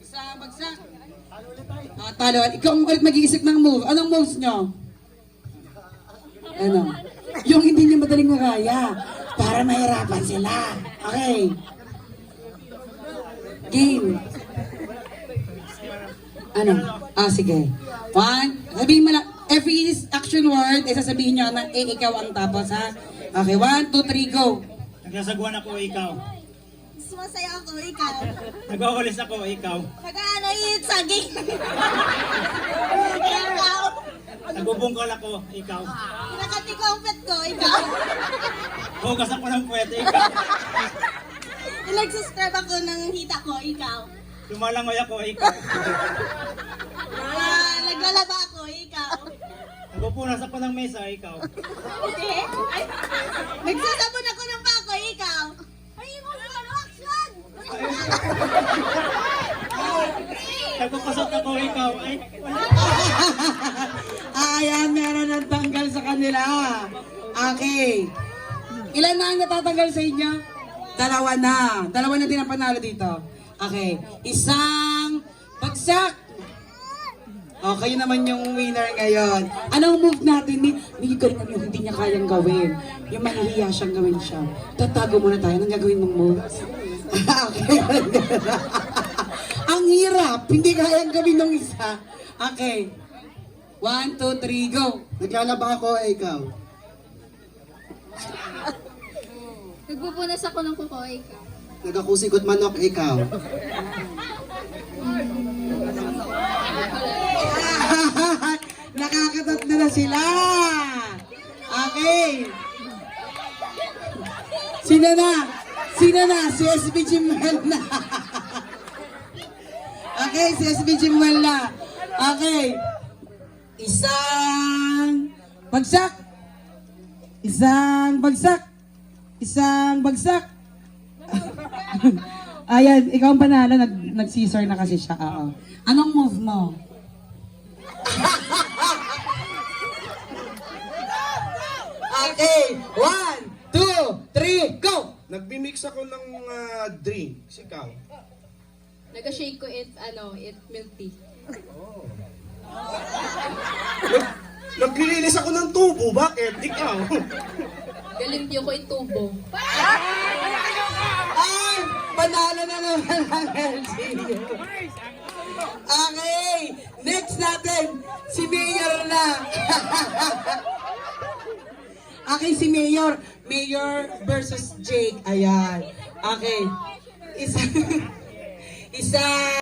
Isang bagsak. Talo. Ikaw ulit mag-iisip ng move. Anong moves nyo? Ano? Yung hindi nyo madaling makaya. Para mahirapan sila. Okay. Game. Ano? Sige. Sabihin mo lang, every action word, sasabihin nyo na, ikaw ang tapos, ha? Okay, 1, 2, 3, go. Nagsasaguan ako, ikaw. Sumasaya ako, ikaw. Nagwawalis ako, ikaw. Nag-aanayit saging. Ikaw. Nagbubungkal ako, ikaw. Nakati ko ang pet ko, ikaw. Hugas ako ng puwete, ikaw. Nag-subscribe ako ng hita ko, ikaw. Lumalangoy ako, ikaw. Naglalaba ako, ikaw. Nagpupunas ako ng mesa, ikaw. Hindi. Ay, nagsasabon ako ng pako, ikaw. Ay, action! Nagpapasok ako, ikaw. Ay, wala. Ayan, meron ng tanggal sa kanila. Okay. Ilan na ang natatanggal sa inyo? Dalawa na. Dalawa na din ang panalo dito. Okay. Isang bagsak. Okay, naman yung winner ngayon. Anong move natin? May galingan yung hindi niya kayang gawin. Yung mahihiya siyang gawin siya. Tatago muna tayo. Anong gagawin mong moves? Okay. Ang hirap. Hindi kayang gawin ng isa. Okay. 1, 2, 3, go. Naglalaba ako, ikaw. Nagpupunas ako ng kuko, ikaw. Nagakusikot manok, ikaw. Nakakatatlo na sila. Okay. Sino na? Sino na? Si SB Jimwell na. Okay, si SB Jimwell na. Okay. Isang bagsak. Isang bagsak. Isang bagsak. Ayan, ikaw ang panalo. Nag-scissor na kasi siya. Oo. Anong move mo? Okay. 1, 2, 3, go! Nagbimix ako ng drinks, ikaw. Nag-shake ko it milk tea. Naglilinis ako ng tubo, bakit? Ikaw. Galimpyo ko itubo. Ay! Panalo na naman ang LGU. Okay! Next natin, si Mayor na. Okay, si Mayor. Mayor versus Jake. Ayan. Okay. Isa